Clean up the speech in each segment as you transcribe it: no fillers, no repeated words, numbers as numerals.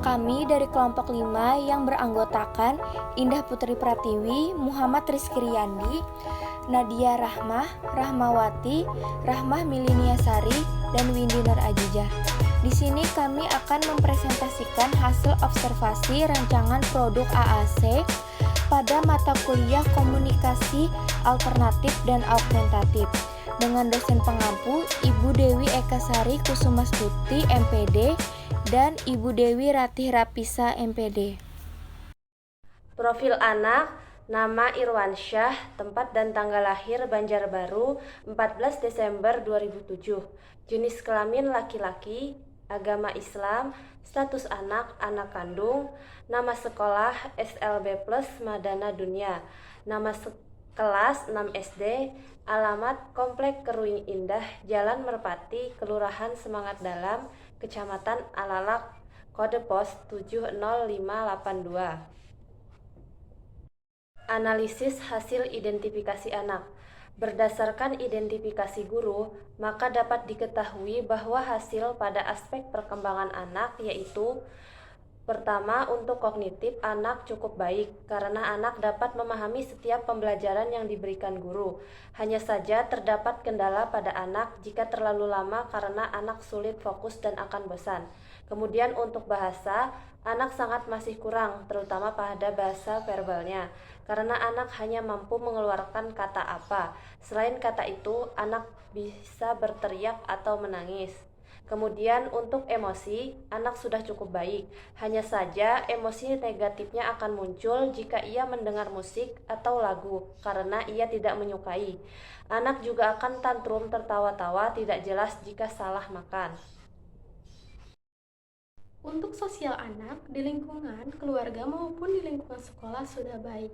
Kami dari kelompok 5 yang beranggotakan Indah Putri Pratiwi, Muhammad Rizky Riyandi, Nadia Rahmah, Rahmawati, Rahmah Miliniasari, dan Windy Nur Ajijah. Di sini kami akan mempresentasikan hasil observasi rancangan produk AAC pada mata kuliah Komunikasi Alternatif dan Augmentatif dengan dosen pengampu Ibu Dewi Ekasari Kusumastuti MPD dan Ibu Dewi Ratih Rapisa MPD. Profil anak, nama Irwansyah, tempat dan tanggal lahir Banjarbaru 14 Desember 2007, jenis kelamin laki-laki, agama Islam, status anak, anak kandung, nama sekolah SLB Plus Madana Dunia, nama kelas 6 SD, alamat Komplek Keruing Indah, Jalan Merpati, Kelurahan Semangat Dalam, Kecamatan Alalak, kode pos 70582. Analisis hasil identifikasi anak. Berdasarkan identifikasi guru, maka dapat diketahui bahwa hasil pada aspek perkembangan anak yaitu: pertama, untuk kognitif anak cukup baik karena anak dapat memahami setiap pembelajaran yang diberikan guru. Hanya saja terdapat kendala pada anak jika terlalu lama karena anak sulit fokus dan akan bosan. Kemudian untuk bahasa, anak sangat masih kurang, terutama pada bahasa verbalnya, karena anak hanya mampu mengeluarkan kata apa. Selain kata itu, anak bisa berteriak atau menangis. Kemudian untuk emosi, anak sudah cukup baik. Hanya saja emosi negatifnya akan muncul jika ia mendengar musik atau lagu karena ia tidak menyukai. Anak juga akan tantrum tertawa-tawa tidak jelas jika salah makan. Untuk sosial anak, di lingkungan keluarga maupun di lingkungan sekolah sudah baik.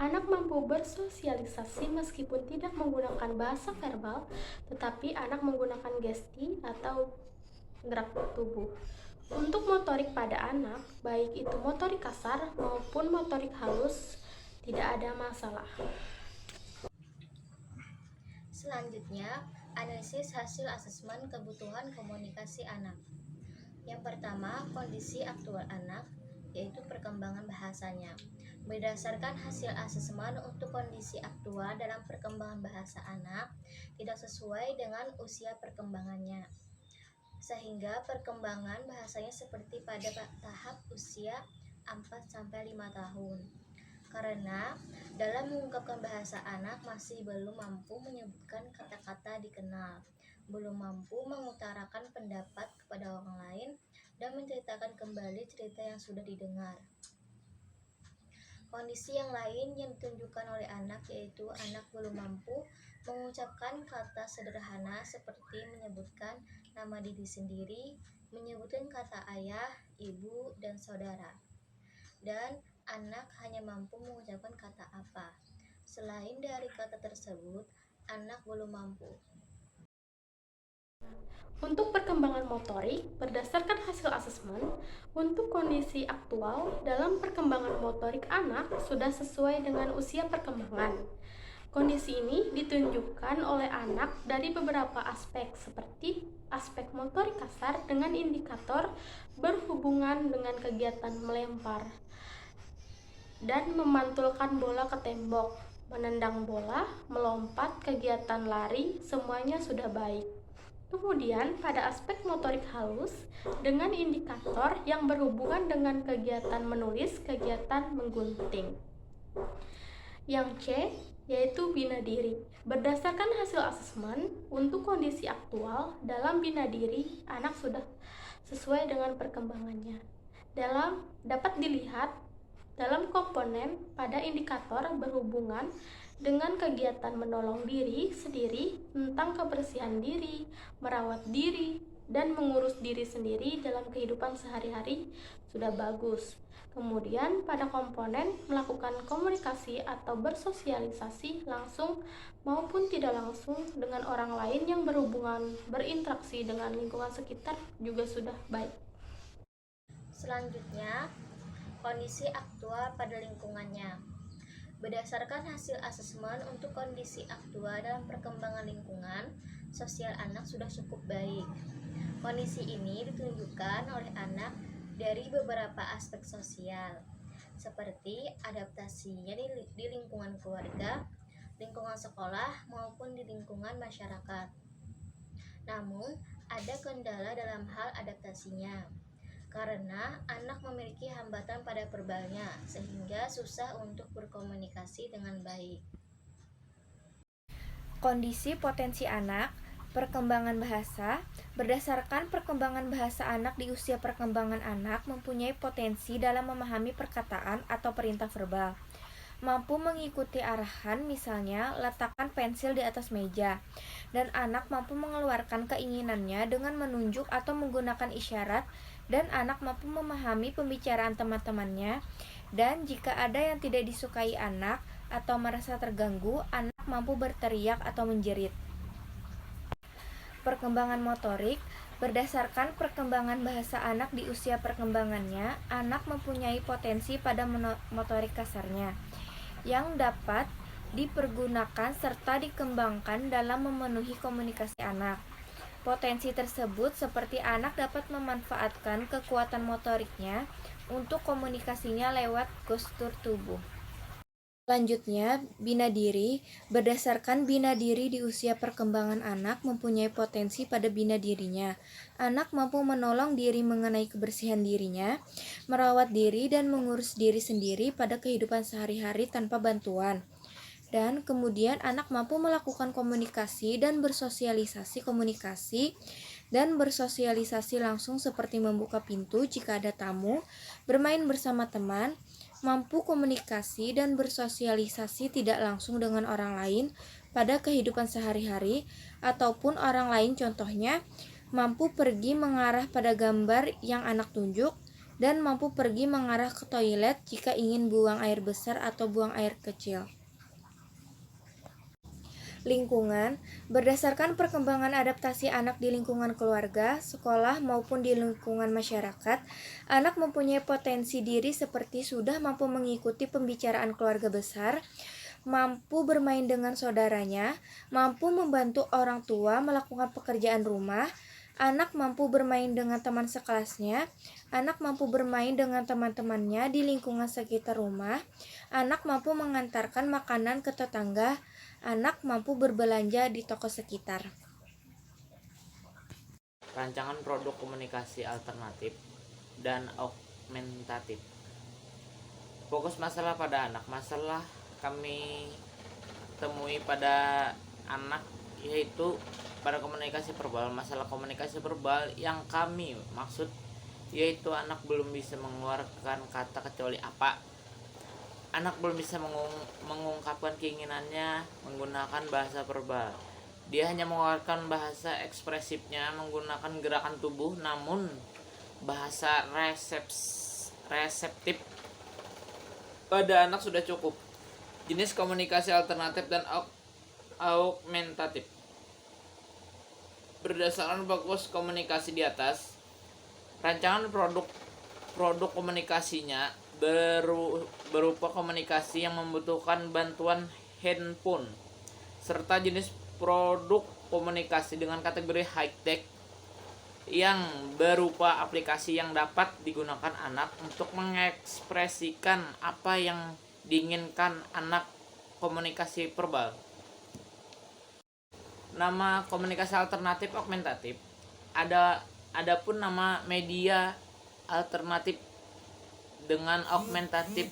Anak mampu bersosialisasi meskipun tidak menggunakan bahasa verbal, tetapi anak menggunakan gesti atau gerak tubuh. Untuk motorik pada anak, baik itu motorik kasar maupun motorik halus, tidak ada masalah. Selanjutnya, analisis hasil asesmen kebutuhan komunikasi anak. Yang pertama, kondisi aktual anak, yaitu perkembangan bahasanya. Berdasarkan hasil asesmen untuk kondisi aktual dalam perkembangan bahasa anak, tidak sesuai dengan usia perkembangannya, sehingga perkembangan bahasanya seperti pada tahap usia 4-5 tahun. Karena dalam mengungkapkan bahasa anak masih belum mampu menyebutkan kata-kata dikenal, belum mampu mengutarakan pendapat kepada orang lain, dan menceritakan kembali cerita yang sudah didengar. Kondisi yang lain yang ditunjukkan oleh anak yaitu anak belum mampu mengucapkan kata sederhana seperti menyebutkan nama diri sendiri, menyebutkan kata ayah, ibu, dan saudara. Dan anak hanya mampu mengucapkan kata apa. Selain dari kata tersebut, anak belum mampu. Untuk perkembangan motorik, berdasarkan hasil asesmen, untuk kondisi aktual dalam perkembangan motorik anak sudah sesuai dengan usia perkembangan. Kondisi ini ditunjukkan oleh anak dari beberapa aspek seperti aspek motorik kasar dengan indikator berhubungan dengan kegiatan melempar dan memantulkan bola ke tembok, menendang bola, melompat, kegiatan lari, semuanya sudah baik. Kemudian pada aspek motorik halus dengan indikator yang berhubungan dengan kegiatan menulis, kegiatan menggunting. Yang C yaitu bina diri. Berdasarkan hasil asesmen untuk kondisi aktual dalam bina diri, anak sudah sesuai dengan perkembangannya. Dapat dilihat dalam komponen pada indikator berhubungan dengan kegiatan menolong diri sendiri, tentang kebersihan diri, merawat diri, dan mengurus diri sendiri dalam kehidupan sehari-hari sudah bagus. Kemudian pada komponen melakukan komunikasi atau bersosialisasi langsung maupun tidak langsung dengan orang lain yang berhubungan berinteraksi dengan lingkungan sekitar juga sudah baik. Selanjutnya, kondisi aktual pada lingkungannya. Berdasarkan hasil asesmen untuk kondisi aktual dalam perkembangan lingkungan, sosial anak sudah cukup baik. Kondisi ini ditunjukkan oleh anak dari beberapa aspek sosial, seperti adaptasinya di lingkungan keluarga, lingkungan sekolah, maupun di lingkungan masyarakat. Namun, ada kendala dalam hal adaptasinya, karena anak memiliki hambatan pada verbalnya, sehingga susah untuk berkomunikasi dengan baik. Kondisi potensi anak, perkembangan bahasa. Berdasarkan perkembangan bahasa anak di usia perkembangan anak mempunyai potensi dalam memahami perkataan atau perintah verbal. Mampu mengikuti arahan, misalnya letakkan pensil di atas meja, dan anak mampu mengeluarkan keinginannya dengan menunjuk atau menggunakan isyarat, dan anak mampu memahami pembicaraan teman-temannya. Dan jika ada yang tidak disukai anak atau merasa terganggu, anak mampu berteriak atau menjerit. Perkembangan motorik. Berdasarkan perkembangan bahasa anak di usia perkembangannya, anak mempunyai potensi pada motorik kasarnya yang dapat dipergunakan serta dikembangkan dalam memenuhi komunikasi anak. Potensi tersebut seperti anak dapat memanfaatkan kekuatan motoriknya untuk komunikasinya lewat gestur tubuh. Selanjutnya, bina diri. Berdasarkan bina diri di usia perkembangan anak mempunyai potensi pada bina dirinya. Anak mampu menolong diri mengenai kebersihan dirinya, merawat diri dan mengurus diri sendiri pada kehidupan sehari-hari tanpa bantuan. Dan kemudian anak mampu melakukan komunikasi dan bersosialisasi langsung seperti membuka pintu jika ada tamu, bermain bersama teman, mampu komunikasi dan bersosialisasi tidak langsung dengan orang lain pada kehidupan sehari-hari ataupun orang lain, contohnya mampu pergi mengarah pada gambar yang anak tunjuk dan mampu pergi mengarah ke toilet jika ingin buang air besar atau buang air kecil. Lingkungan. Berdasarkan perkembangan adaptasi anak di lingkungan keluarga, sekolah, maupun di lingkungan masyarakat, anak mempunyai potensi diri seperti sudah mampu mengikuti pembicaraan keluarga besar, mampu bermain dengan saudaranya, mampu membantu orang tua melakukan pekerjaan rumah, anak mampu bermain dengan teman sekelasnya, anak mampu bermain dengan teman-temannya di lingkungan sekitar rumah, anak mampu mengantarkan makanan ke tetangga, anak mampu berbelanja di toko sekitar. Rancangan produk komunikasi alternatif dan augmentatif. Fokus masalah pada anak. Masalah kami temui pada anak yaitu pada komunikasi verbal. Masalah komunikasi verbal yang kami maksud yaitu anak belum bisa mengeluarkan kata kecuali apa. Anak belum bisa mengungkapkan keinginannya menggunakan bahasa verbal. Dia hanya mengeluarkan bahasa ekspresifnya menggunakan gerakan tubuh, namun bahasa reseptif pada anak sudah cukup. Jenis komunikasi alternatif dan augmentatif. Berdasarkan fokus komunikasi di atas, rancangan produk komunikasinya berupa komunikasi yang membutuhkan bantuan handphone serta jenis produk komunikasi dengan kategori high-tech yang berupa aplikasi yang dapat digunakan anak untuk mengekspresikan apa yang diinginkan anak. Komunikasi verbal. Nama komunikasi alternatif augmentatif. Adapun nama media alternatif dengan augmentatif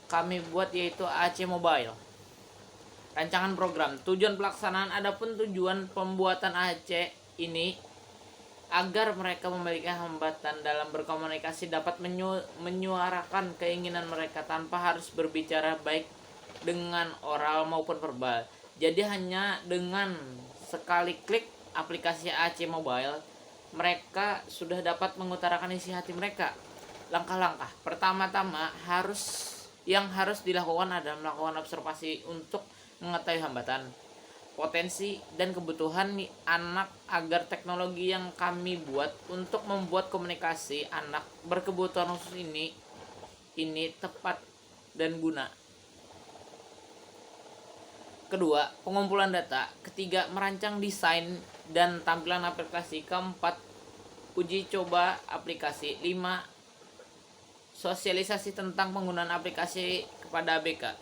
kami buat yaitu AC Mobile. Rancangan program. Tujuan pelaksanaan. Adapun tujuan pembuatan AC ini agar mereka memiliki hambatan dalam berkomunikasi dapat menyuarakan keinginan mereka tanpa harus berbicara baik dengan oral maupun verbal. Jadi hanya dengan sekali klik aplikasi AC Mobile, mereka sudah dapat mengutarakan isi hati mereka. Langkah-langkah pertama-tama harus dilakukan adalah melakukan observasi untuk mengetahui hambatan, potensi, dan kebutuhan anak agar teknologi yang kami buat untuk membuat komunikasi anak berkebutuhan khusus ini tepat dan guna. Kedua, pengumpulan data. Ketiga, merancang desain dan tampilan aplikasi. Keempat, uji coba aplikasi. 5. Sosialisasi tentang penggunaan aplikasi kepada ABK.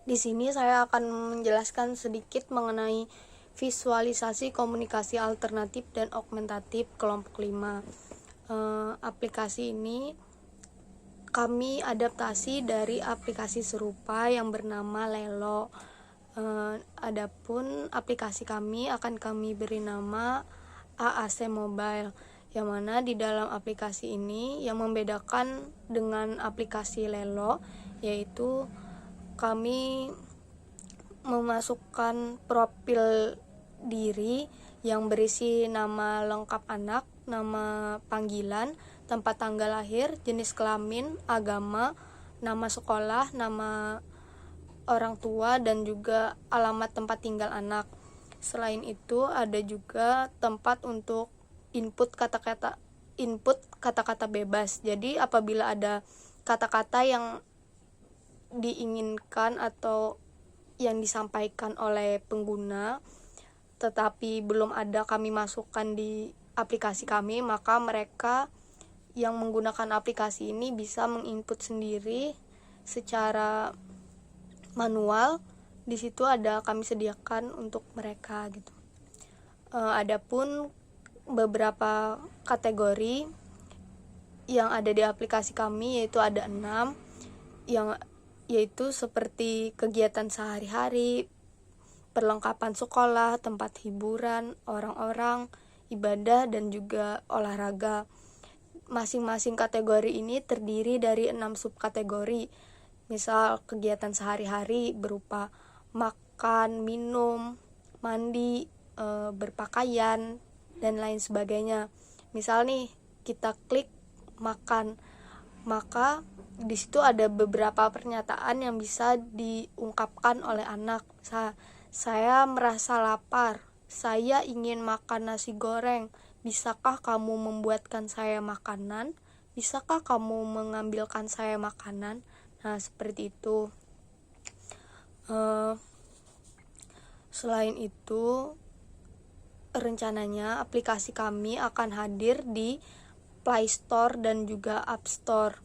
Di sini saya akan menjelaskan sedikit mengenai visualisasi komunikasi alternatif dan augmentatif kelompok 5. Aplikasi ini kami adaptasi dari aplikasi serupa yang bernama Lelo. Adapun aplikasi kami akan kami beri nama AAC Mobile, yang mana di dalam aplikasi ini yang membedakan dengan aplikasi Lelo yaitu kami memasukkan profil diri yang berisi nama lengkap anak, nama panggilan, tempat tanggal lahir, jenis kelamin, agama, nama sekolah, nama orang tua, dan juga alamat tempat tinggal anak. Selain itu ada juga tempat untuk input kata-kata bebas. Jadi apabila ada kata-kata yang diinginkan atau yang disampaikan oleh pengguna tetapi belum ada kami masukkan di aplikasi kami, maka mereka yang menggunakan aplikasi ini bisa menginput sendiri secara manual. Di situ ada kami sediakan untuk mereka gitu. Adapun beberapa kategori yang ada di aplikasi kami yaitu ada 6, yaitu seperti kegiatan sehari-hari, perlengkapan sekolah, tempat hiburan, orang-orang, ibadah, dan juga olahraga. Masing-masing kategori ini terdiri dari 6 subkategori. Misal kegiatan sehari-hari berupa makan, minum, mandi, berpakaian, dan lain sebagainya. Misal nih kita klik makan, maka di situ ada beberapa pernyataan yang bisa diungkapkan oleh anak. Saya merasa lapar, saya ingin makan nasi goreng. Bisakah kamu membuatkan saya makanan? Bisakah kamu mengambilkan saya makanan? Nah, seperti itu. Selain itu, rencananya aplikasi kami akan hadir di Play Store dan juga App Store.